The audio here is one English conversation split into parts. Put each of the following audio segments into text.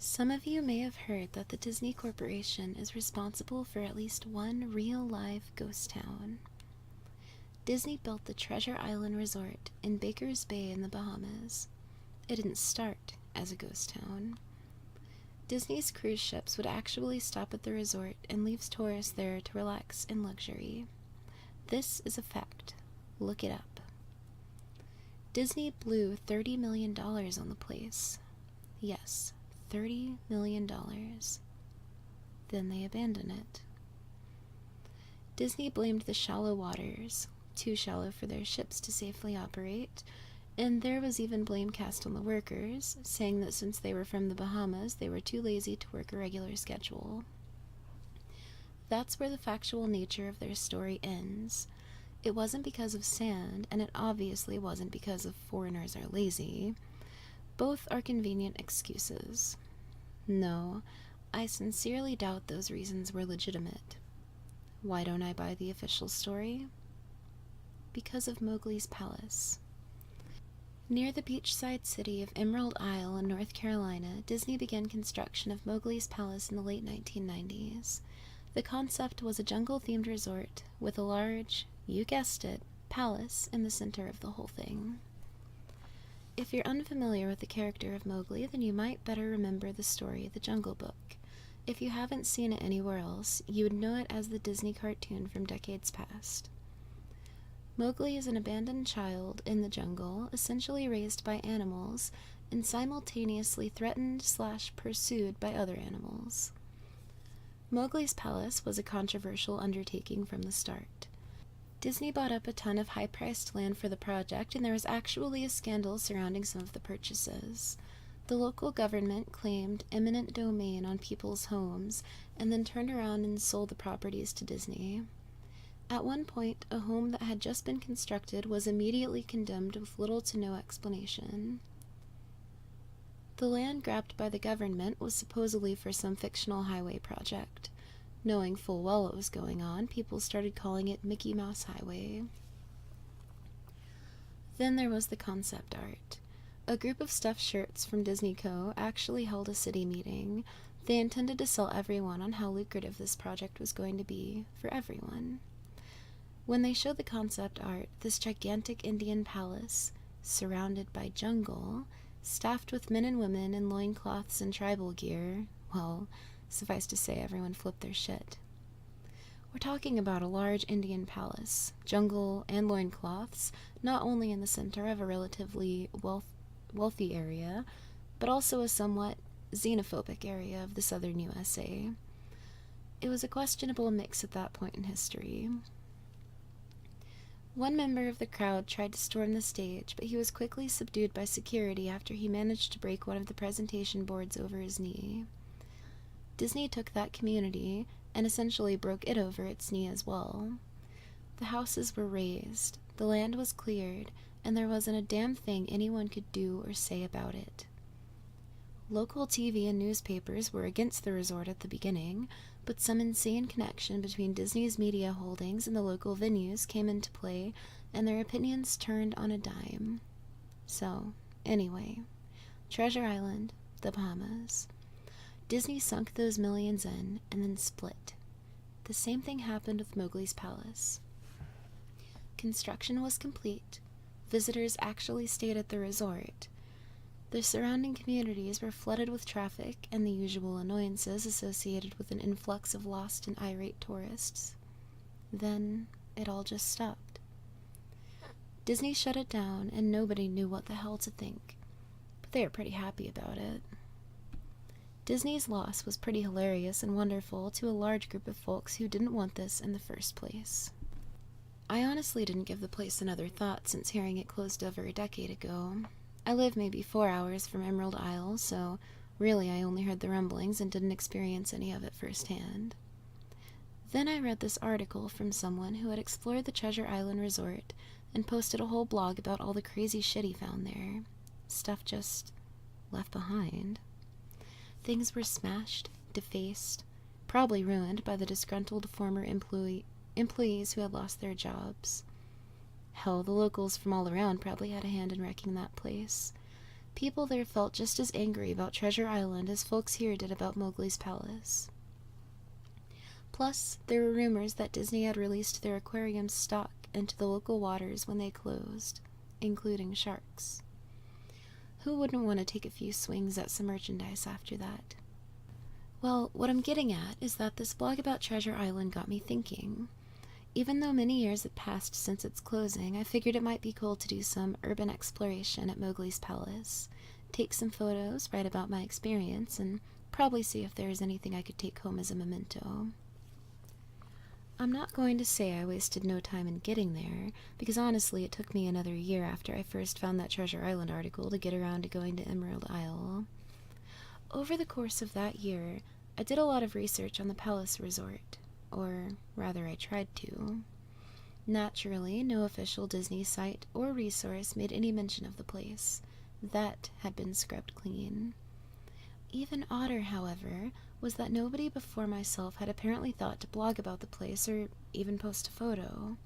Some of you may have heard that the Disney Corporation is responsible for at least one real-life ghost town. Disney built the Treasure Island Resort in Baker's Bay in the Bahamas. It didn't start as a ghost town. Disney's cruise ships would actually stop at the resort and leave tourists there to relax in luxury. This is a fact. Look it up. Disney blew $30 million on the place. Yes, $30 million. Then they abandoned it. Disney blamed the shallow waters, too shallow for their ships to safely operate, and there was even blame cast on the workers, saying that since they were from the Bahamas, they were too lazy to work a regular schedule. That's where the factual nature of their story ends. It wasn't because of sand, and it obviously wasn't because of foreigners are lazy. Both are convenient excuses. No, I sincerely doubt those reasons were legitimate. Why don't I buy the official story? Because of Mowgli's palace. Near the beachside city of Emerald Isle in North Carolina, Disney began construction of Mowgli's palace in the late 1990s. The concept was a jungle-themed resort with a large, you guessed it, palace in the center of the whole thing. If you're unfamiliar with the character of Mowgli, then you might better remember the story of the Jungle Book. If you haven't seen it anywhere else, you would know it as the Disney cartoon from decades past. Mowgli is an abandoned child in the jungle, essentially raised by animals, and simultaneously threatened/pursued by other animals. Mowgli's palace was a controversial undertaking from the start. Disney bought up a ton of high-priced land for the project, and there was actually a scandal surrounding some of the purchases. The local government claimed eminent domain on people's homes, and then turned around and sold the properties to Disney. At one point, a home that had just been constructed was immediately condemned with little to no explanation. The land grabbed by the government was supposedly for some fictional highway project. Knowing full well what was going on, people started calling it Mickey Mouse Highway. Then there was the concept art. A group of stuffed shirts from Disney Co. actually held a city meeting. They intended to sell everyone on how lucrative this project was going to be for everyone. When they showed the concept art, this gigantic Indian palace, surrounded by jungle, staffed with men and women in loincloths and tribal gear, well, suffice to say, everyone flipped their shit. We're talking about a large Indian palace, jungle, and loincloths, not only in the center of a relatively wealthy area, but also a somewhat xenophobic area of the southern USA. It was a questionable mix at that point in history. One member of the crowd tried to storm the stage, but he was quickly subdued by security after he managed to break one of the presentation boards over his knee. Disney took that community and essentially broke it over its knee as well. The houses were razed, the land was cleared, and there wasn't a damn thing anyone could do or say about it. Local TV and newspapers were against the resort at the beginning, but some insane connection between Disney's media holdings and the local venues came into play, and their opinions turned on a dime. So, anyway, Treasure Island, the Bahamas. Disney sunk those millions in, and then split. The same thing happened with Mowgli's palace. Construction was complete. Visitors actually stayed at the resort. The surrounding communities were flooded with traffic and the usual annoyances associated with an influx of lost and irate tourists. Then, it all just stopped. Disney shut it down, and nobody knew what the hell to think. But they were pretty happy about it. Disney's loss was pretty hilarious and wonderful to a large group of folks who didn't want this in the first place. I honestly didn't give the place another thought since hearing it closed over a decade ago. I live maybe 4 hours from Emerald Isle, so really I only heard the rumblings and didn't experience any of it firsthand. Then I read this article from someone who had explored the Treasure Island Resort and posted a whole blog about all the crazy shit he found there. Stuff just left behind. Things were smashed, defaced, probably ruined by the disgruntled former employees who had lost their jobs. Hell, the locals from all around probably had a hand in wrecking that place. People there felt just as angry about Treasure Island as folks here did about Mowgli's palace. Plus, there were rumors that Disney had released their aquarium's stock into the local waters when they closed, including sharks. Who wouldn't want to take a few swings at some merchandise after that? Well, what I'm getting at is that this blog about Treasure Island got me thinking. Even though many years had passed since its closing, I figured it might be cool to do some urban exploration at Mowgli's palace, take some photos, write about my experience, and probably see if there is anything I could take home as a memento. I'm not going to say I wasted no time in getting there, because honestly it took me another year after I first found that Treasure Island article to get around to going to Emerald Isle. Over the course of that year, I did a lot of research on the Palace Resort, or rather I tried to. Naturally, no official Disney site or resource made any mention of the place. That had been scrubbed clean. Even odder, however, was that nobody before myself had apparently thought to blog about the place or even post a photo.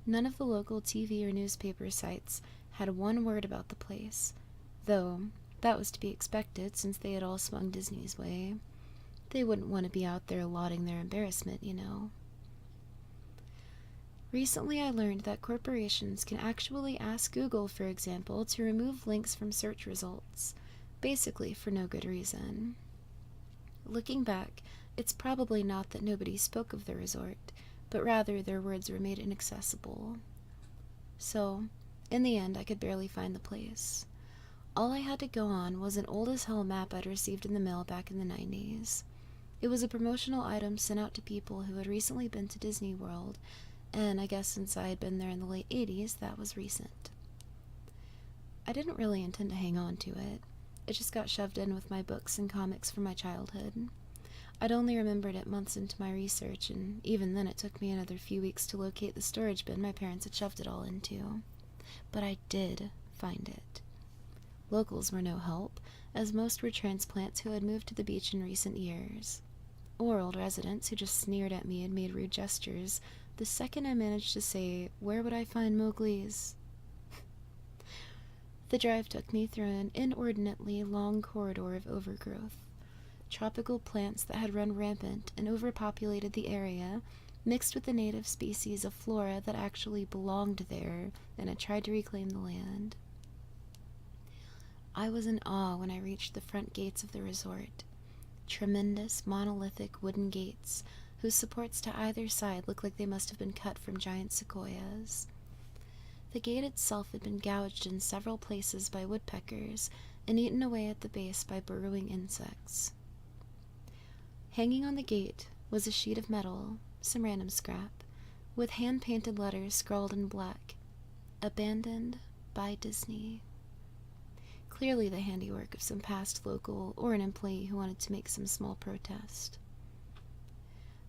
None of the local TV or newspaper sites had one word about the place, though that was to be expected since they had all swung Disney's way. They wouldn't want to be out there lauding their embarrassment, you know. Recently I learned that corporations can actually ask Google, for example, to remove links from search results, basically for no good reason. Looking back, it's probably not that nobody spoke of the resort, but rather their words were made inaccessible. So, in the end, I could barely find the place. All I had to go on was an old-as-hell map I'd received in the mail back in the 90s. It was a promotional item sent out to people who had recently been to Disney World, and I guess since I had been there in the late 80s, that was recent. I didn't really intend to hang on to it. It just got shoved in with my books and comics from my childhood. I'd only remembered it months into my research, and even then it took me another few weeks to locate the storage bin my parents had shoved it all into. But I did find it. Locals were no help, as most were transplants who had moved to the beach in recent years, or old residents who just sneered at me and made rude gestures the second I managed to say, "Where would I find Mowgli's?" The drive took me through an inordinately long corridor of overgrowth. Tropical plants that had run rampant and overpopulated the area, mixed with the native species of flora that actually belonged there and had tried to reclaim the land. I was in awe when I reached the front gates of the resort. Tremendous, monolithic wooden gates, whose supports to either side looked like they must have been cut from giant sequoias. The gate itself had been gouged in several places by woodpeckers and eaten away at the base by burrowing insects. Hanging on the gate was a sheet of metal, some random scrap, with hand-painted letters scrawled in black, "Abandoned by Disney." Clearly the handiwork of some past local or an employee who wanted to make some small protest.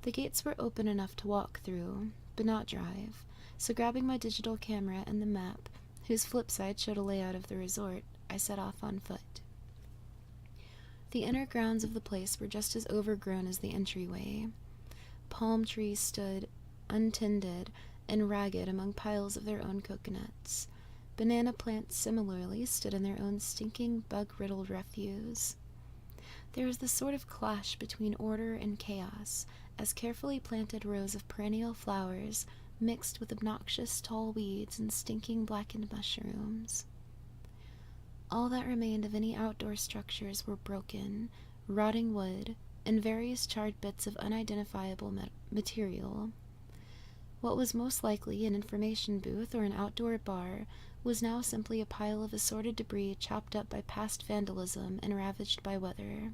The gates were open enough to walk through, but not drive, so grabbing my digital camera and the map, whose flip side showed a layout of the resort, I set off on foot. The inner grounds of the place were just as overgrown as the entryway. Palm trees stood, untended and ragged among piles of their own coconuts. Banana plants similarly stood in their own stinking, bug-riddled refuse. There was this sort of clash between order and chaos, as carefully planted rows of perennial flowers mixed with obnoxious tall weeds and stinking blackened mushrooms. All that remained of any outdoor structures were broken, rotting wood, and various charred bits of unidentifiable material. What was most likely an information booth or an outdoor bar was now simply a pile of assorted debris chopped up by past vandalism and ravaged by weather.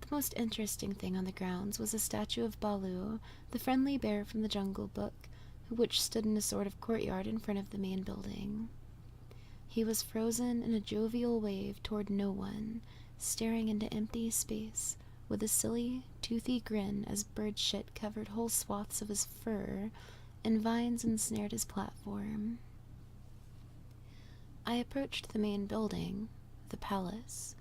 The most interesting thing on the grounds was a statue of Baloo, the friendly bear from the Jungle Book, which stood in a sort of courtyard in front of the main building. He was frozen in a jovial wave toward no one, staring into empty space, with a silly, toothy grin as bird shit covered whole swaths of his fur, and vines ensnared his platform. I approached the main building, the palace,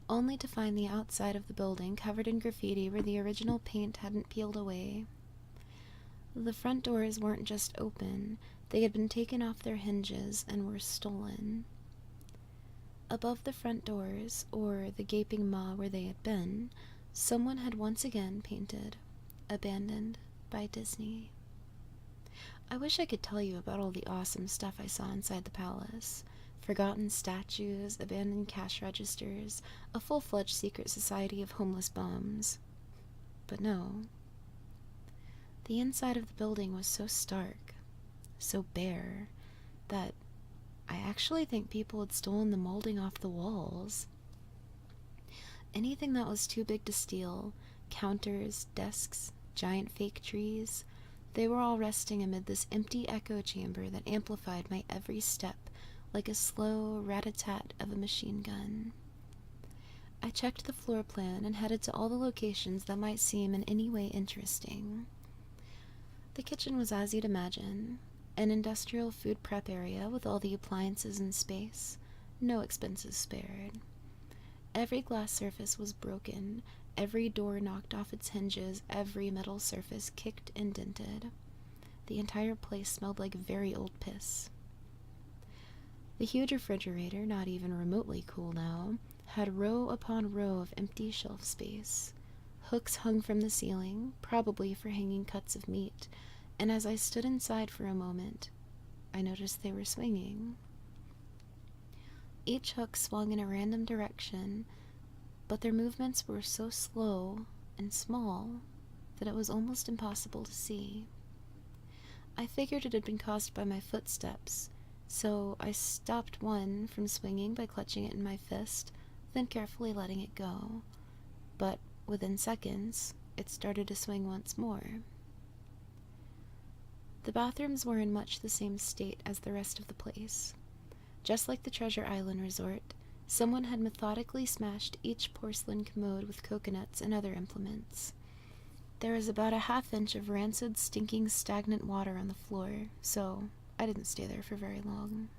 only to find the outside of the building covered in graffiti where the original paint hadn't peeled away. The front doors weren't just open, they had been taken off their hinges and were stolen. Above the front doors, or the gaping maw where they had been, someone had once again painted, "Abandoned by Disney." I wish I could tell you about all the awesome stuff I saw inside the palace. Forgotten statues, abandoned cash registers, a full-fledged secret society of homeless bums. But no. The inside of the building was so stark, so bare, that I actually think people had stolen the molding off the walls. Anything that was too big to steal, counters, desks, giant fake trees, they were all resting amid this empty echo chamber that amplified my every step like a slow rat-a-tat of a machine gun. I checked the floor plan and headed to all the locations that might seem in any way interesting. The kitchen was as you'd imagine, an industrial food prep area with all the appliances in space, no expenses spared. Every glass surface was broken, every door knocked off its hinges, every metal surface kicked and dented. The entire place smelled like very old piss. The huge refrigerator, not even remotely cool now, had row upon row of empty shelf space. Hooks hung from the ceiling, probably for hanging cuts of meat, and as I stood inside for a moment, I noticed they were swinging. Each hook swung in a random direction, but their movements were so slow and small that it was almost impossible to see. I figured it had been caused by my footsteps, so I stopped one from swinging by clutching it in my fist, then carefully letting it go. But within seconds, it started to swing once more. The bathrooms were in much the same state as the rest of the place. Just like the Treasure Island Resort, someone had methodically smashed each porcelain commode with coconuts and other implements. There was about a half-inch of rancid, stinking, stagnant water on the floor, so I didn't stay there for very long.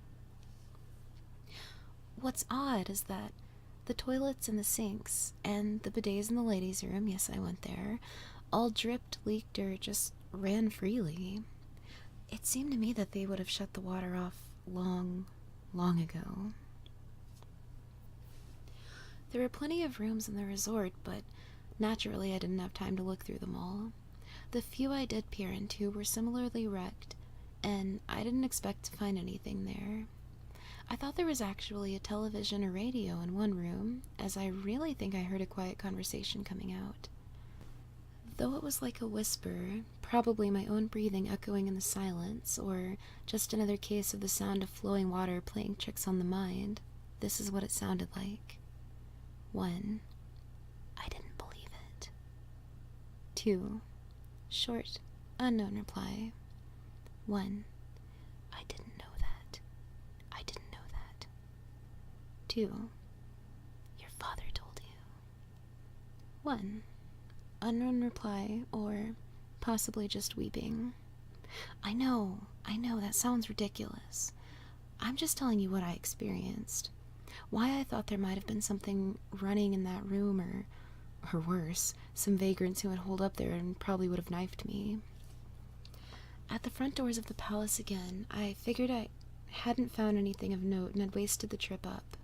What's odd is that the toilets and the sinks, and the bidets in the ladies' room, yes, I went there, all dripped, leaked, or just ran freely. It seemed to me that they would have shut the water off long ago. There were plenty of rooms in the resort, but naturally I didn't have time to look through them all. The few I did peer into were similarly wrecked, and I didn't expect to find anything there. I thought there was actually a television or radio in one room, as I really think I heard a quiet conversation coming out. Though it was like a whisper, probably my own breathing echoing in the silence, or just another case of the sound of flowing water playing tricks on the mind, this is what it sounded like. 1. I didn't believe it. 2. Short, unknown reply. 1. I didn't know that. I didn't know that. 2. Your father told you. 1. Unknown reply, or possibly just weeping. I know, that sounds ridiculous. I'm just telling you what I experienced. Why I thought there might have been something running in that room, or worse, some vagrants who had holed up there and probably would have knifed me. At the front doors of the palace again, I figured I hadn't found anything of note and had wasted the trip up.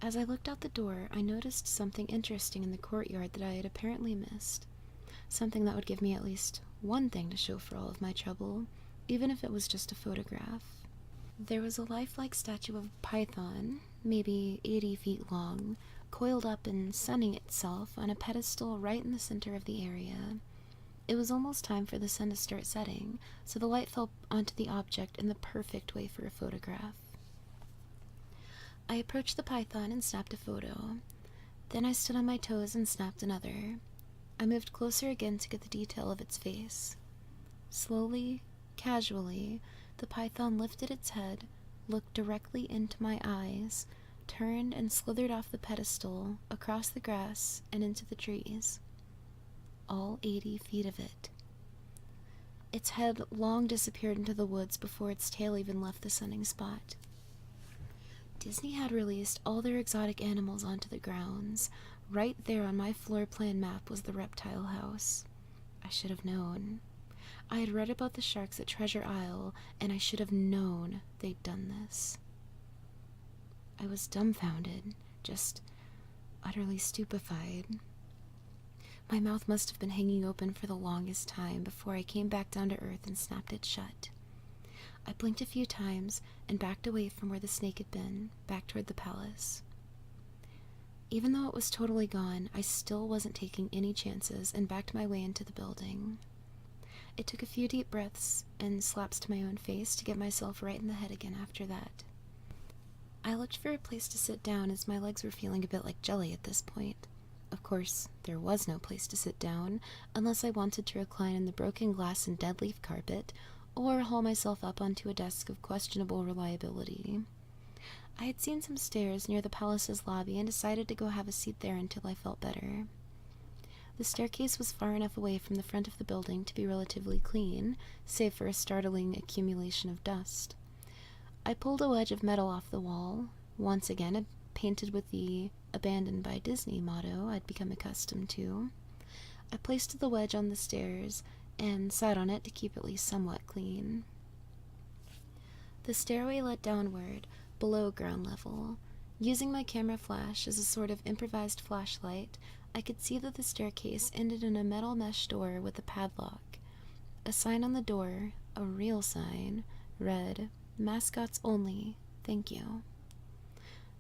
As I looked out the door, I noticed something interesting in the courtyard that I had apparently missed. Something that would give me at least one thing to show for all of my trouble, even if it was just a photograph. There was a lifelike statue of a python, maybe 80 feet long, coiled up and sunning itself on a pedestal right in the center of the area. It was almost time for the sun to start setting, so the light fell onto the object in the perfect way for a photograph. I approached the python and snapped a photo. Then I stood on my toes and snapped another. I moved closer again to get the detail of its face. Slowly, casually, the python lifted its head, looked directly into my eyes, turned and slithered off the pedestal, across the grass, and into the trees. All 80 feet of it. Its head long disappeared into the woods before its tail even left the sunning spot. Disney had released all their exotic animals onto the grounds. Right there on my floor plan map was the reptile house. I should have known. I had read about the sharks at Treasure Isle, and I should have known they'd done this. I was dumbfounded, just utterly stupefied. My mouth must have been hanging open for the longest time before I came back down to earth and snapped it shut. I blinked a few times and backed away from where the snake had been, back toward the palace. Even though it was totally gone, I still wasn't taking any chances and backed my way into the building. It took a few deep breaths and slaps to my own face to get myself right in the head again after that. I looked for a place to sit down as my legs were feeling a bit like jelly at this point. Of course, there was no place to sit down unless I wanted to recline in the broken glass and dead leaf carpet or haul myself up onto a desk of questionable reliability. I had seen some stairs near the palace's lobby and decided to go have a seat there until I felt better. The staircase was far enough away from the front of the building to be relatively clean, save for a startling accumulation of dust. I pulled a wedge of metal off the wall, once again painted with the "Abandoned by Disney" motto I'd become accustomed to. I placed the wedge on the stairs and sat on it to keep at least somewhat clean. The stairway led downward, below ground level. Using my camera flash as a sort of improvised flashlight, I could see that the staircase ended in a metal mesh door with a padlock. A sign on the door, a real sign, read, "Mascots only, thank you."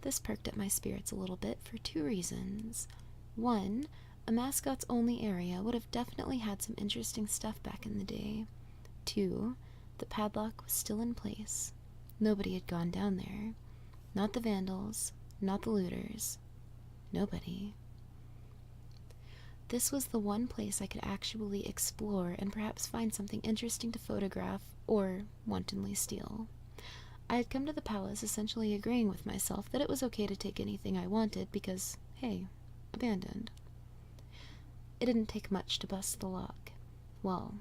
This perked up my spirits a little bit for two reasons. One, a mascots only area would have definitely had some interesting stuff back in the day. Two, the padlock was still in place. Nobody had gone down there. Not the vandals, not the looters. Nobody. This was the one place I could actually explore and perhaps find something interesting to photograph or wantonly steal. I had come to the palace essentially agreeing with myself that it was okay to take anything I wanted because, hey, abandoned. It didn't take much to bust the lock. Well,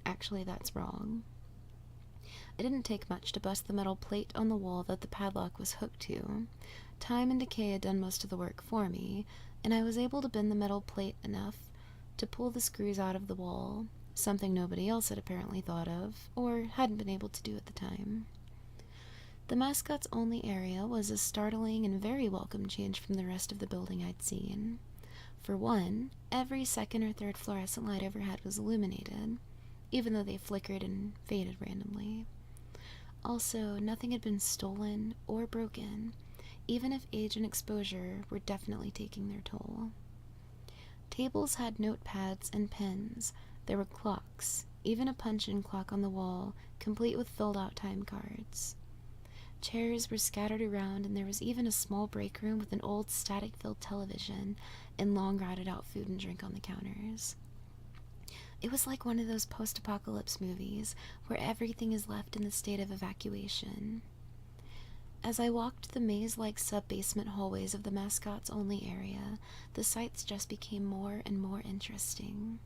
actually that's wrong. It didn't take much to bust the metal plate on the wall that the padlock was hooked to. Time and decay had done most of the work for me, and I was able to bend the metal plate enough to pull the screws out of the wall, something nobody else had apparently thought of, or hadn't been able to do at the time. The mascots only area was a startling and very welcome change from the rest of the building I'd seen. For one, every second or third fluorescent light overhead was illuminated, even though they flickered and faded randomly. Also, nothing had been stolen or broken, even if age and exposure were definitely taking their toll. Tables had notepads and pens. There were clocks, even a punch-in clock on the wall, complete with filled-out time cards. Chairs were scattered around, and there was even a small break room with an old static-filled television and long rotted-out food and drink on the counters. It was like one of those post-apocalypse movies where everything is left in the state of evacuation. As I walked the maze-like sub-basement hallways of the mascots-only area, the sights just became more and more interesting.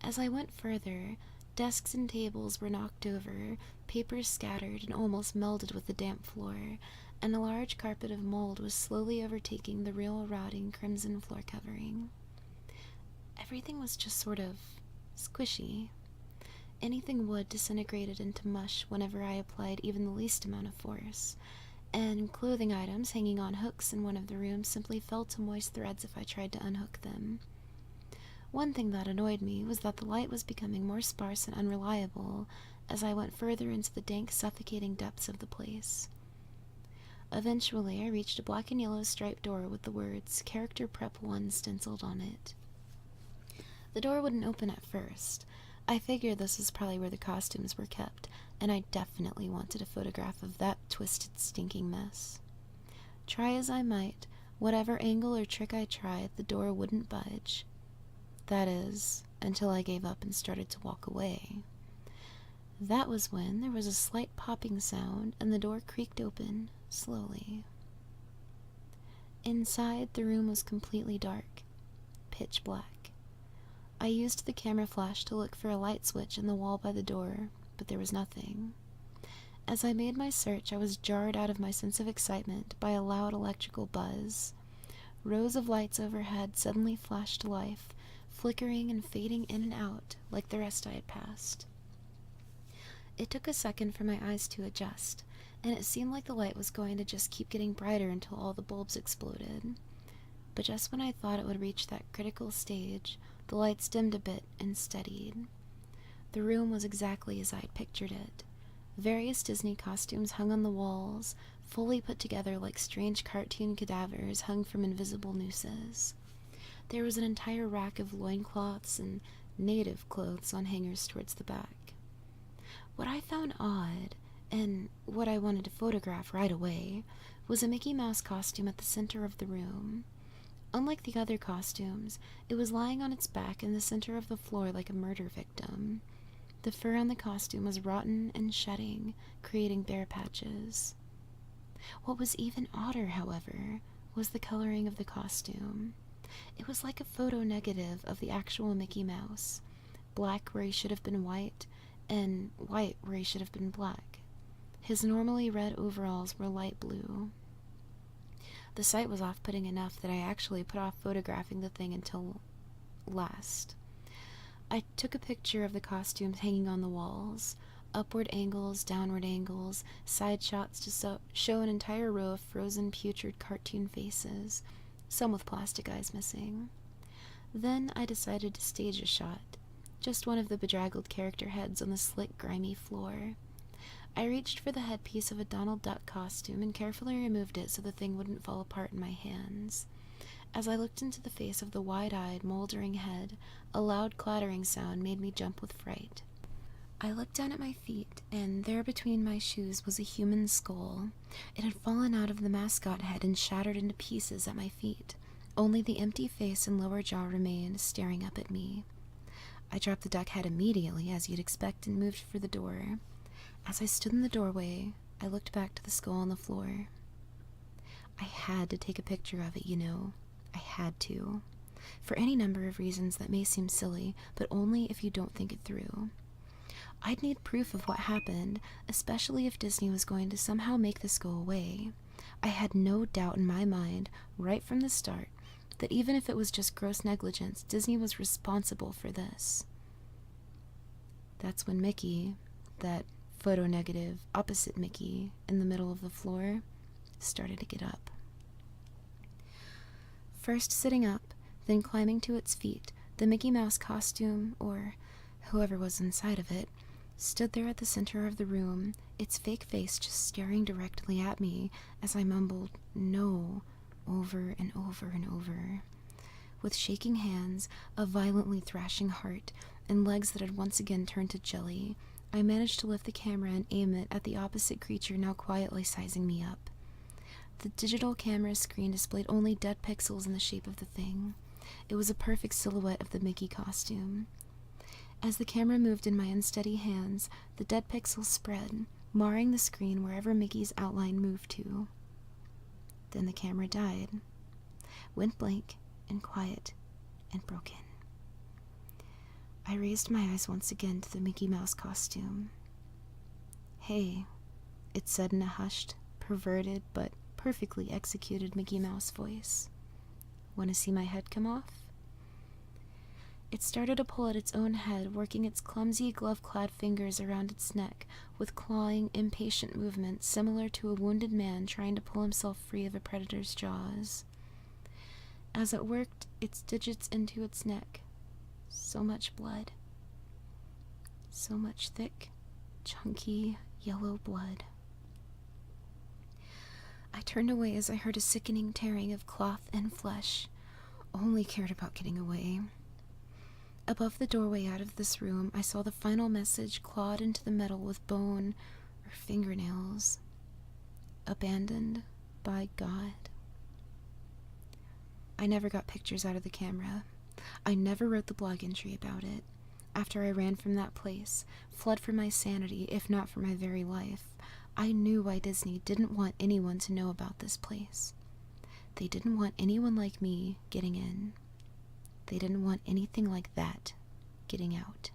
As I went further, desks and tables were knocked over, papers scattered and almost melded with the damp floor, and a large carpet of mold was slowly overtaking the real rotting crimson floor covering. Everything was just sort of squishy. Anything wood disintegrated into mush whenever I applied even the least amount of force, and clothing items hanging on hooks in one of the rooms simply fell to moist threads if I tried to unhook them. One thing that annoyed me was that the light was becoming more sparse and unreliable as I went further into the dank, suffocating depths of the place. Eventually, I reached a black and yellow striped door with the words "Character Prep 1" stenciled on it. The door wouldn't open at first. I figured this was probably where the costumes were kept, and I definitely wanted a photograph of that twisted, stinking mess. Try as I might, whatever angle or trick I tried, the door wouldn't budge. That is, until I gave up and started to walk away. That was when there was a slight popping sound, and the door creaked open, slowly. Inside, the room was completely dark, pitch black. I used the camera flash to look for a light switch in the wall by the door, but there was nothing. As I made my search, I was jarred out of my sense of excitement by a loud electrical buzz. Rows of lights overhead suddenly flashed to life, flickering and fading in and out like the rest I had passed. It took a second for my eyes to adjust, and it seemed like the light was going to just keep getting brighter until all the bulbs exploded. But just when I thought it would reach that critical stage, the lights dimmed a bit and steadied. The room was exactly as I'd pictured it. Various Disney costumes hung on the walls, fully put together like strange cartoon cadavers hung from invisible nooses. There was an entire rack of loincloths and native clothes on hangers towards the back. What I found odd, and what I wanted to photograph right away, was a Mickey Mouse costume at the center of the room. Unlike the other costumes, it was lying on its back in the center of the floor like a murder victim. The fur on the costume was rotten and shedding, creating bare patches. What was even odder, however, was the coloring of the costume. It was like a photo negative of the actual Mickey Mouse, black where he should have been white, and white where he should have been black. His normally red overalls were light blue. The sight was off-putting enough that I actually put off photographing the thing until last. I took a picture of the costumes hanging on the walls, upward angles, downward angles, side shots to show an entire row of frozen, putrid cartoon faces, some with plastic eyes missing. Then I decided to stage a shot, just one of the bedraggled character heads on the slick, grimy floor. I reached for the headpiece of a Donald Duck costume and carefully removed it so the thing wouldn't fall apart in my hands. As I looked into the face of the wide-eyed, moldering head, a loud clattering sound made me jump with fright. I looked down at my feet, and there between my shoes was a human skull. It had fallen out of the mascot head and shattered into pieces at my feet. Only the empty face and lower jaw remained, staring up at me. I dropped the duck head immediately, as you'd expect, and moved for the door. As I stood in the doorway, I looked back to the skull on the floor. I had to take a picture of it, you know. I had to. For any number of reasons that may seem silly, but only if you don't think it through. I'd need proof of what happened, especially if Disney was going to somehow make this go away. I had no doubt in my mind, right from the start, that even if it was just gross negligence, Disney was responsible for this. That's when Mickey, that photo negative, opposite Mickey, in the middle of the floor, started to get up. First sitting up, then climbing to its feet, the Mickey Mouse costume, or whoever was inside of it, stood there at the center of the room, its fake face just staring directly at me as I mumbled, "No," over and over and over. With shaking hands, a violently thrashing heart, and legs that had once again turned to jelly, I managed to lift the camera and aim it at the opposite creature now quietly sizing me up. The digital camera screen displayed only dead pixels in the shape of the thing. It was a perfect silhouette of the Mickey costume. As the camera moved in my unsteady hands, the dead pixels spread, marring the screen wherever Mickey's outline moved to. Then the camera died, went blank and quiet and broken. I raised my eyes once again to the Mickey Mouse costume. "Hey," it said in a hushed, perverted, but perfectly executed Mickey Mouse voice. "Want to see my head come off?" It started to pull at its own head, working its clumsy, glove-clad fingers around its neck, with clawing, impatient movements similar to a wounded man trying to pull himself free of a predator's jaws. As it worked its digits into its neck, so much blood. So much thick, chunky, yellow blood. I turned away as I heard a sickening tearing of cloth and flesh. Only cared about getting away. Above the doorway out of this room, I saw the final message clawed into the metal with bone or fingernails. Abandoned by God. I never got pictures out of the camera. I never wrote the blog entry about it. After I ran from that place, fled for my sanity, if not for my very life, I knew why Disney didn't want anyone to know about this place. They didn't want anyone like me getting in. They didn't want anything like that getting out.